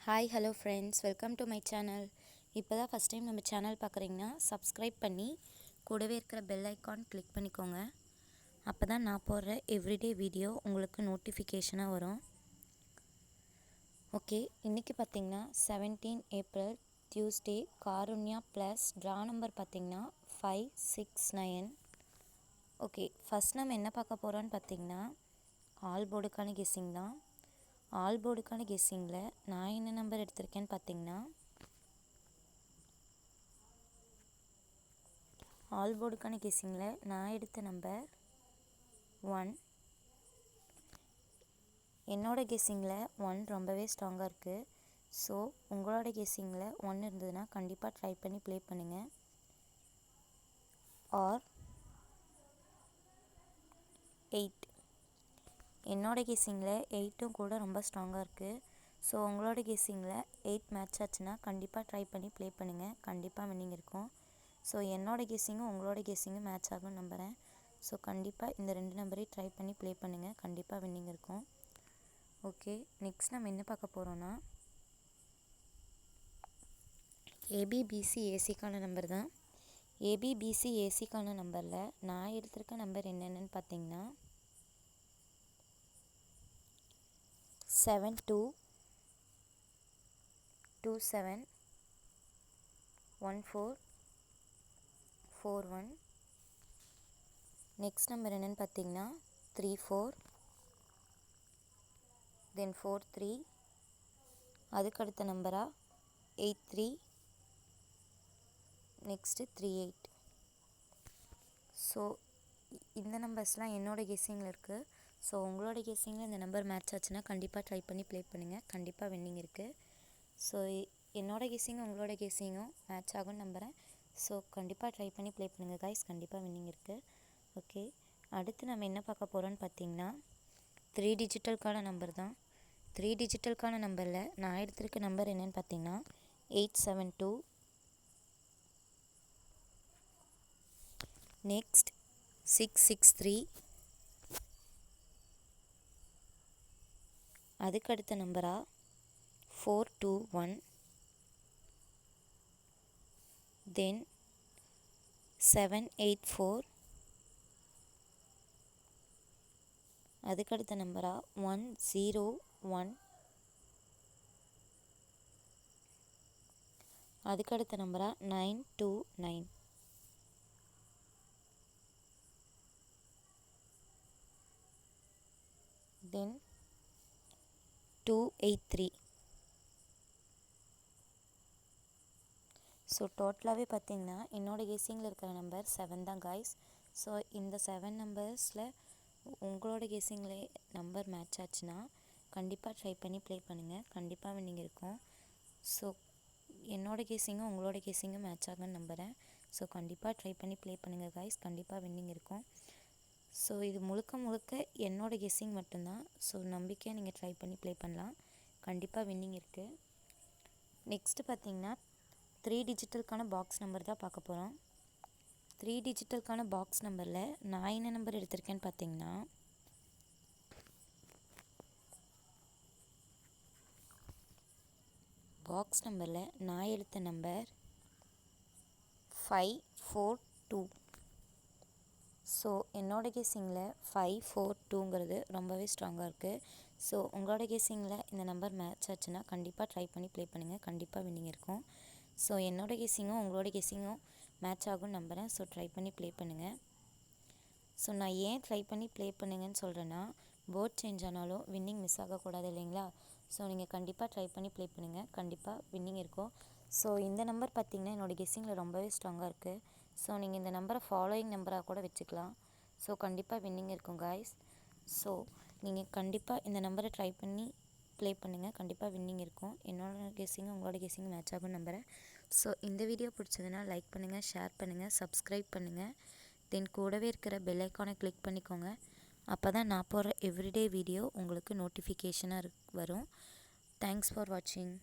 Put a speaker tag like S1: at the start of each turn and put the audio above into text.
S1: Hi hello friends, welcome to my channel. இப்போ தான் first time நம்ம சேனல் பார்க்குறீங்கன்னா சப்ஸ்கிரைப் பண்ணி கூடவே இருக்கிற பெல் ஐக்கான் கிளிக் பண்ணிக்கோங்க. அப்போ தான் நான் போடுற எவ்ரிடே வீடியோ உங்களுக்கு நோட்டிஃபிகேஷனாக வரும். ஓகே, இன்றைக்கி பார்த்திங்கன்னா 17 April Tuesday Karunya plus draw number பார்த்திங்கன்னா 569. ஓகே, ஃபஸ்ட் நம்ம என்ன பார்க்க போகிறோன்னு பார்த்திங்கன்னா ஆல் போர்டுக்கான கெஸ்ஸிங் தான். ஆல் போர்டுக்கான கெஸ்ஸிங்கில் நான் என்ன நம்பர் எடுத்திருக்கேன்னு பார்த்தீங்கன்னா ஆல் போர்டுக்கான கெஸ்ஸிங்கில் நான் எடுத்த நம்பர் 1. என்னோடய கெஸ்ஸிங்கில் 1 ரொம்பவே ஸ்ட்ராங்காக இருக்குது. ஸோ உங்களோட கெஸ்ஸிங்கில் 1 இருந்ததுன்னா கண்டிப்பாக ட்ரை பண்ணி ப்ளே பண்ணுங்கள். ஆர் 8. என்னோடய கெஸ்ஸிங்கில் 8ம் கூட ரொம்ப ஸ்ட்ராங்காக இருக்குது. ஸோ உங்களோட கெஸ்ஸிங்கில் 8 மேட்ச் ஆச்சுன்னா கண்டிப்பாக ட்ரை பண்ணி ப்ளே பண்ணுங்கள். கண்டிப்பாக வின்னிங் இருக்கும். ஸோ என்னோடய கெஸ்ஸிங்கும் உங்களோட கெஸ்ஸிங்கும் மேட்ச் ஆகும்னு நம்புகிறேன். ஸோ கண்டிப்பாக இந்த 2 நம்பரையும் ட்ரை பண்ணி ப்ளே பண்ணுங்கள். கண்டிப்பாக வின்னிங் இருக்கும். ஓகே, நெக்ஸ்ட் நம்ம என்ன பார்க்க போகிறோன்னா ஏபிபிசி ஏசிக்கான நம்பர் தான். ஏபிபிசி ஏசிக்கான நம்பரில் நான் எடுத்திருக்க நம்பர் என்னென்னு பார்த்தீங்கன்னா 72271441. நெக்ஸ்ட் நம்பர் என்னென்னு பார்த்தீங்கன்னா 34, தென் 43, அதுக்கடுத்த நம்பராக 83, நெக்ஸ்ட்டு 38. ஸோ இந்த நம்பர்ஸ்லாம் என்னோடய கெஸ்ஸிங்கில் இருக்குது. ஸோ உங்களோட கெஸ்ஸிங்கில் இந்த நம்பர் மேட்ச் ஆச்சுன்னா கண்டிப்பாக ட்ரை பண்ணி ப்ளே பண்ணுங்கள். கண்டிப்பாக வின்னிங் இருக்குது. ஸோ என்னோடய கெஸ்ஸிங்கும் உங்களோட கெஸ்ஸிங்கும் மேட்ச் ஆகும்னு நம்புகிறேன். ஸோ கண்டிப்பாக ட்ரை பண்ணி ப்ளே பண்ணுங்கள் கைஸ். கண்டிப்பாக வின்னிங் இருக்குது. ஓகே, அடுத்து நம்ம என்ன பார்க்க போகிறோன்னு பார்த்தீங்கன்னா 3 டிஜிட்டலுக்கான நம்பர் தான். 3 டிஜிட்டலுக்கான நம்பரில் நான் எடுத்திருக்க நம்பர் என்னென்னு பார்த்தீங்கன்னா 872. நெக்ஸ்ட் 663, அதுக்கடுத்த நம்பராக 421, தென் 784, அதுக்கடுத்த நம்பராக 101, அதுக்கடுத்த நம்பராக 929, தென் 283. ஸோ டோட்டலாகவே பார்த்திங்கன்னா என்னோடய கெஸ்ஸிங்கில் இருக்கிற நம்பர் 7 தான் கைஸ். ஸோ இந்த 7 நம்பர்ஸில் உங்களோட கெஸ்ஸிங்கில் நம்பர் மேட்ச் ஆச்சுன்னா கண்டிப்பாக ட்ரை பண்ணி ப்ளே பண்ணுங்கள். கண்டிப்பாக வின்னிங் இருக்கும். ஸோ என்னோடய கெஸ்ஸிங்கும் உங்களோட கெஸ்ஸிங்கும் மேட்ச் ஆகும்னு நம்புகிறேன். ஸோ கண்டிப்பாக ட்ரை பண்ணி ப்ளே பண்ணுங்கள் கைஸ். கண்டிப்பாக வின்னிங் இருக்கும். ஸோ இது முழுக்க என்னோடய கெஸ்ஸிங் மட்டும்தான். ஸோ நம்பிக்கையாக நீங்கள் ட்ரை பண்ணி ப்ளே பண்ணலாம். கண்டிப்பாக வின்னிங் இருக்குது. நெக்ஸ்ட்டு பார்த்தீங்கன்னா 3 டிஜிட்டலுக்கான பாக்ஸ் நம்பர் தான் பார்க்க போகிறோம். 3 டிஜிட்டலுக்கான பாக்ஸ் நம்பரில் நான் என்ன நம்பர் எடுத்திருக்கேன்னு பார்த்தீங்கன்னா பாக்ஸ் நம்பரில் நான் எடுத்த நம்பர் 542. ஸோ என்னோடய கெஸ்ஸிங்கில் 542ங்கிறது ரொம்பவே ஸ்ட்ராங்காக இருக்குது. ஸோ உங்களோட கெஸ்ஸிங்கில் இந்த நம்பர் மேட்ச் ஆச்சுன்னா கண்டிப்பாக ட்ரை பண்ணி ப்ளே பண்ணுங்கள். கண்டிப்பாக வின்னிங் இருக்கும். ஸோ என்னோடய கெஸ்ஸிங்கும் உங்களோட கெஸ்ஸிங்கும் மேட்ச் ஆகும்னு நம்புகிறேன். ஸோ ட்ரை பண்ணி ப்ளே பண்ணுங்கள். ஸோ நான் ஏன் ட்ரை பண்ணி ப்ளே பண்ணுங்கன்னு சொல்கிறேன்னா போர்ட் சேஞ்ச் ஆனாலும் வின்னிங் மிஸ் ஆகக்கூடாது இல்லைங்களா. ஸோ நீங்கள் கண்டிப்பாக ட்ரை பண்ணி ப்ளே பண்ணுங்கள். கண்டிப்பாக வின்னிங் இருக்கும். ஸோ இந்த நம்பர் பார்த்திங்கன்னா என்னோடய கெஸ்ஸிங்கில் ரொம்பவே ஸ்ட்ராங்காக இருக்குது. ஸோ நீங்கள் இந்த நம்பரை ஃபாலோயிங் நம்பராக கூட வச்சுக்கலாம். ஸோ கண்டிப்பாக வின்னிங் இருக்கும் காய்ஸ். ஸோ நீங்கள் கண்டிப்பாக இந்த நம்பரை ட்ரை பண்ணி ப்ளே பண்ணுங்கள். கண்டிப்பாக வின்னிங் இருக்கும். என்னோட கெஸ்ஸிங்கும் உங்களோட கெஸ்ஸிங்கும் மேட்ச் ஆகும்னு நம்புகிறேன். ஸோ இந்த வீடியோ பிடிச்சதுன்னா லைக் பண்ணுங்கள், ஷேர் பண்ணுங்கள், சப்ஸ்கிரைப் பண்ணுங்கள். தென் கூடவே இருக்கிற பெல் ஐக்கானை கிளிக் பண்ணிக்கோங்க. அப்போ தான் நான் போடுற எவ்ரிடே வீடியோ உங்களுக்கு நோட்டிஃபிகேஷனாக வரும். தேங்க்ஸ் ஃபார் வாட்சிங்.